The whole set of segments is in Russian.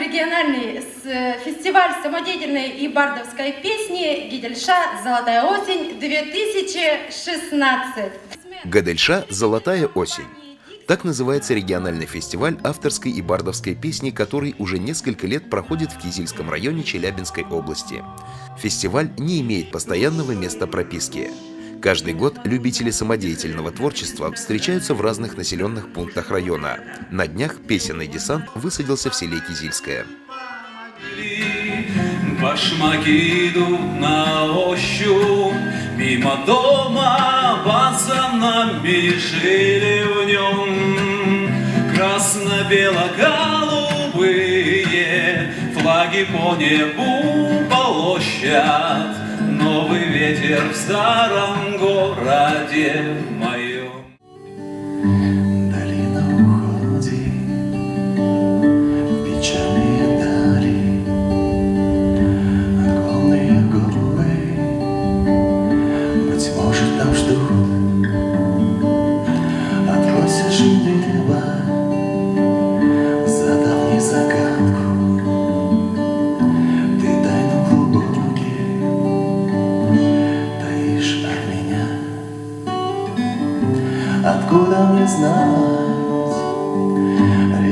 региональный фестиваль самодеятельной и бардовской песни «Гидельша. Золотая осень-2016». «Гадельша. Золотая осень». Так называется региональный фестиваль авторской и бардовской песни, который уже несколько лет проходит в Кизильском районе Челябинской области. Фестиваль не имеет постоянного места прописки. Каждый год любители самодеятельного творчества встречаются в разных населенных пунктах района. На днях песенный десант высадился в селе Кизильское. Башмаки идут на ощупь, мимо дома пацанами жили в нем. Красно-бело-голубые флаги по небу полощат. Новый ветер в старом городе моем. Долина уходит в печальные дали, огромные горы, быть может, там ждут. Отбросишь небо за давней загадку, ты тайну глубокие таишь от меня. Откуда мне знать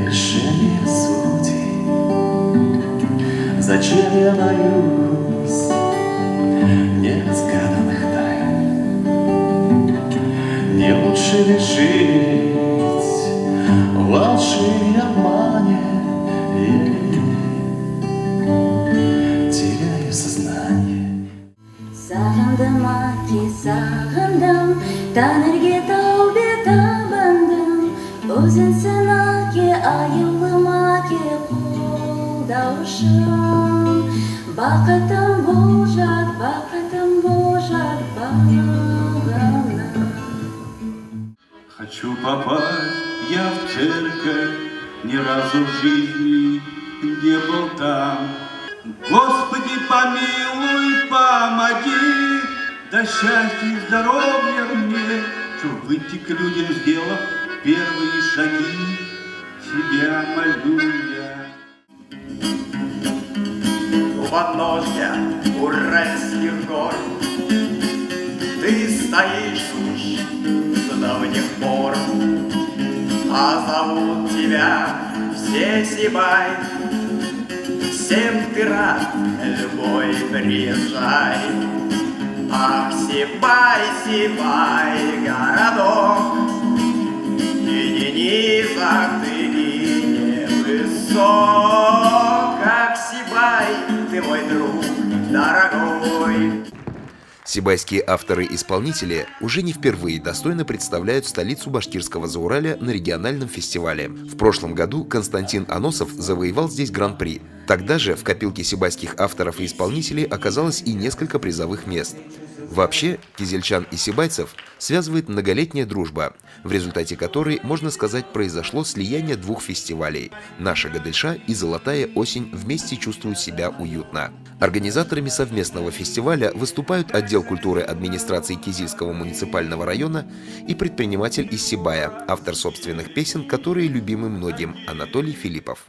решение сути? Зачем я боюсь неразгаданных тайн? Не лучше ли жить в лжи и обмане? Теряю сознание. Сағындым аки сағындым, тәңірге тәубе табындым. Өзіңсің аки, айылым аки, қолдаушым. Бақытым болжат бағына. Хочу попасть я в церковь, ни разу в жизни не был там. Господи, помилуй, помоги, да счастья и здоровья мне, чтоб выйти к людям, сделав первые шаги, тебя молю я. У подножья Уральских гор ты стоишь уж с давних пор, а зовут тебя все Сибай. Всем ты рад, любой приезжай. Ах, Сибай, Сибай, городок, и не низок ты, и не высок. Ах, Сибай, ты мой друг дорогой. Сибайские авторы-исполнители уже не впервые достойно представляют столицу башкирского Зауралья на региональном фестивале. В прошлом году Константин Аносов завоевал здесь гран-при. Тогда же в копилке сибайских авторов и исполнителей оказалось и несколько призовых мест. Вообще, кизельчан и сибайцев связывает многолетняя дружба, в результате которой, можно сказать, произошло слияние двух фестивалей. Наша Гадельша и Золотая осень вместе чувствуют себя уютно. Организаторами совместного фестиваля выступают отдел культуры администрации Кизильского муниципального района и предприниматель из Сибая, автор собственных песен, которые любимы многим, Анатолий Филиппов.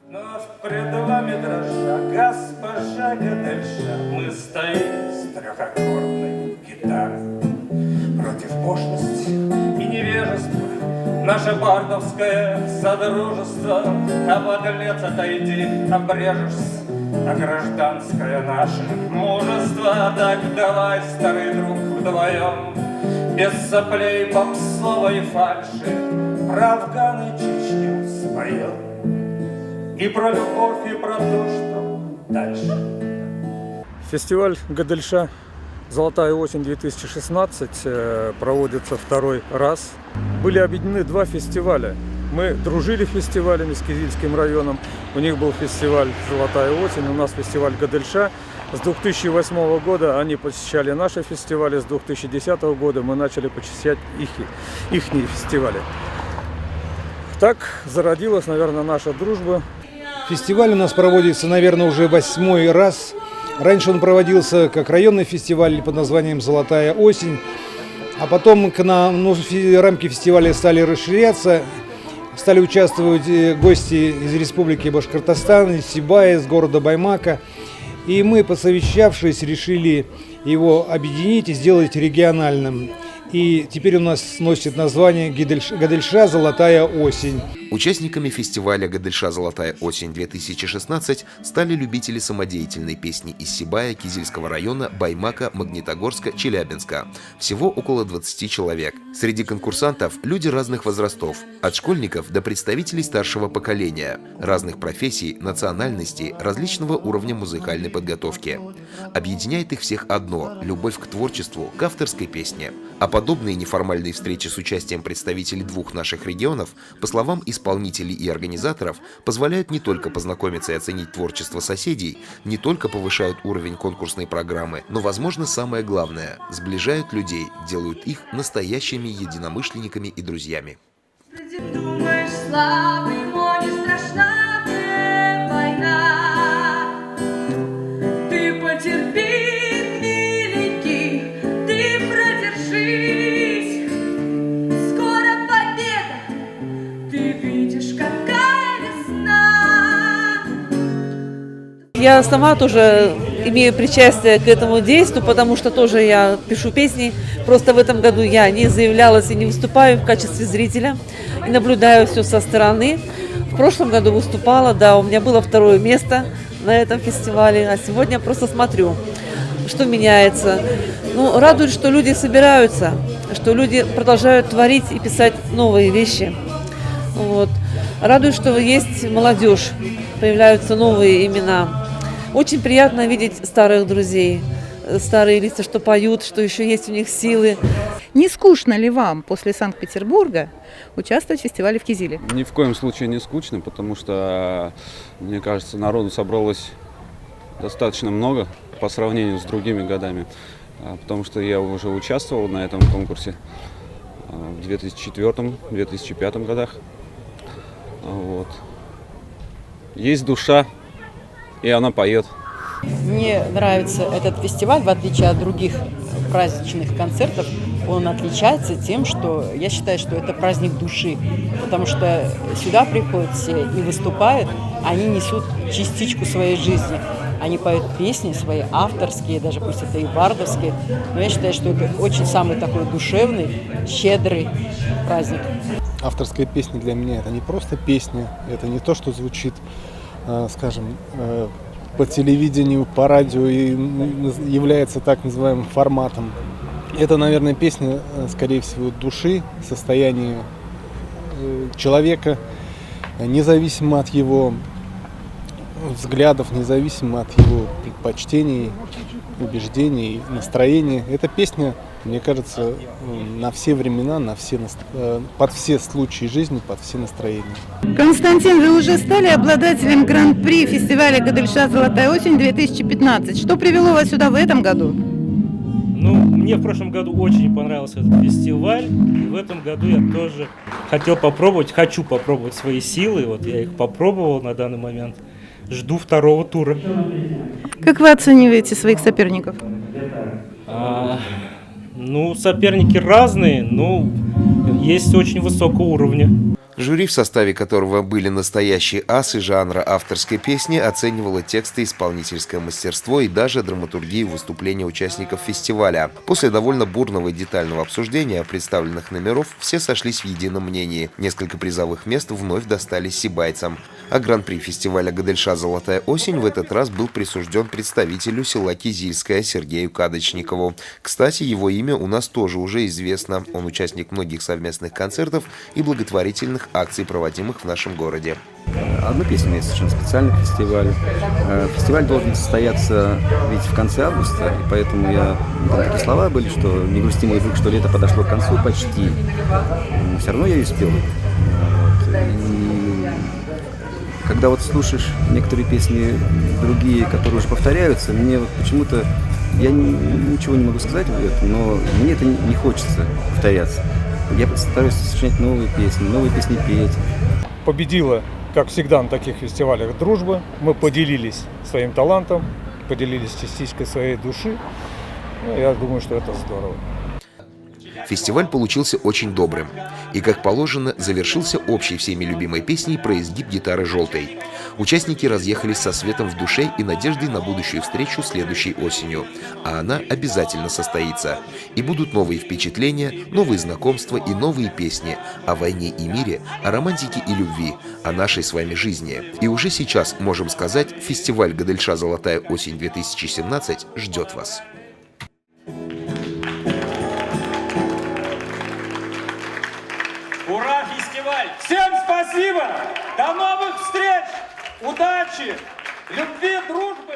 Пред вами, дрожа, госпожа Гадельша, мы стоим с трехаккордной гитарой против пошлости и невежества. Наше бардовское содружество, а подлец отойди, обрежешься, а гражданское наше мужество. Так давай, старый друг, вдвоем, без соплей, попсовой фальши, про Афган и Чечню споем. И про любовь, и про то, что дальше. Фестиваль Гадельша «Золотая осень-2016» проводится второй раз. Были объединены два фестиваля. Мы дружили фестивалями с Кизильским районом. У них был фестиваль «Золотая осень», у нас фестиваль Гадельша. С 2008 года они посещали наши фестивали, с 2010 года мы начали посещать ихние фестивали. Так зародилась, наверное, наша дружба. Фестиваль у нас проводится, наверное, уже 8-й раз. Раньше он проводился как районный фестиваль под названием «Золотая осень». А потом рамки фестиваля стали расширяться. стали участвовать гости из Республики Башкортостан, из Сибая, из города Баймака. И мы, посовещавшись, решили его объединить и сделать региональным. И теперь у нас носит название «Гадельша. Золотая осень». Участниками фестиваля «Гадельша. Золотая осень-2016» стали любители самодеятельной песни из Сибая, Кизильского района, Баймака, Магнитогорска, Челябинска. Всего около 20 человек. Среди конкурсантов люди разных возрастов, от школьников до представителей старшего поколения, разных профессий, национальностей, различного уровня музыкальной подготовки. Объединяет их всех одно – любовь к творчеству, к авторской песне. А подобные неформальные встречи с участием представителей двух наших регионов, по словам исполнителей и организаторов, позволяют не только познакомиться и оценить творчество соседей, не только повышают уровень конкурсной программы, но, возможно, самое главное – сближают людей, делают их настоящими единомышленниками и друзьями. Думаешь, слабый, но не страшна мне война. Ты потерпи, миленький, ты продержись. Скоро победа, ты видишь, какая весна. Я сама тоже имею причастие к этому действию, потому что тоже я пишу песни. Просто в этом году я не заявлялась и не выступаю в качестве зрителя. И наблюдаю все со стороны. В прошлом году выступала, да, у меня было 2-е место на этом фестивале. А сегодня просто смотрю, что меняется. Ну, радует, что люди собираются, что люди продолжают творить и писать новые вещи. Вот. Радует, что есть молодежь, появляются новые имена. Очень приятно видеть старых друзей, старые лица, что поют, что еще есть у них силы. Не скучно ли вам после Санкт-Петербурга участвовать в фестивале в Кизиле? Ни в коем случае не скучно, потому что, мне кажется, народу собралось достаточно много по сравнению с другими годами. Потому что я уже участвовал на этом конкурсе в 2004-2005 годах. Вот. Есть душа, и она поет. Мне нравится этот фестиваль, в отличие от других праздничных концертов. Он отличается тем, что я считаю, что это праздник души, потому что сюда приходят все и выступают, они несут частичку своей жизни. Они поют песни свои, авторские, даже пусть это и бардовские, но я считаю, что это очень самый такой душевный, щедрый праздник. Авторская песня для меня это не просто песня, это не то, что звучит, скажем, по телевидению, по радио и является так называемым форматом. Это, наверное, песня, скорее всего, души, состояния человека, независимо от его взглядов, независимо от его предпочтений, убеждений, настроения. Эта песня, мне кажется, на все времена, под все случаи жизни, под все настроения. Константин, вы уже стали обладателем гран-при фестиваля «Гадельша. Золотая осень-2015». Что привело вас сюда в этом году? Ну, мне в прошлом году очень понравился этот фестиваль. И в этом году я тоже хочу попробовать свои силы. Вот я их попробовал на данный момент. Жду 2-го тура. Как вы оцениваете своих соперников? Ну, соперники разные, но есть очень высокого уровня. Жюри, в составе которого были настоящие асы жанра авторской песни, оценивало тексты, исполнительское мастерство и даже драматургию выступления участников фестиваля. После довольно бурного и детального обсуждения представленных номеров все сошлись в едином мнении. Несколько призовых мест вновь достались сибайцам. А гран-при фестиваля «Гадельша. Золотая осень» в этот раз был присужден представителю села Кизильское Сергею Кадочникову. Кстати, его имя у нас тоже уже известно. Он участник многих совместных концертов и благотворительных акций, проводимых в нашем городе. Одну песню есть совершенно специальный фестиваль. Фестиваль должен состояться ведь в конце августа, и поэтому там такие слова были, что «Не грусти, мой друг, что лето подошло к концу почти». Но все равно я ее спел. И когда вот слушаешь некоторые песни другие, которые уже повторяются, мне вот почему-то, я ничего не могу сказать в этом, но мне это не хочется повторяться. Я стараюсь сочинять новые песни петь. Победила, как всегда на таких фестивалях, дружба. Мы поделились своим талантом, поделились частичкой своей души. Ну, я думаю, что это здорово. Фестиваль получился очень добрым. И, как положено, завершился общей всеми любимой песней про изгиб гитары желтой. Участники разъехались со светом в душе и надеждой на будущую встречу следующей осенью. А она обязательно состоится. И будут новые впечатления, новые знакомства и новые песни о войне и мире, о романтике и любви, о нашей с вами жизни. И уже сейчас можем сказать, фестиваль «Гадельша. Золотая осень-2017» ждет вас. Ура, фестиваль! Всем спасибо! До новых встреч! Удачи! Любви, дружбы!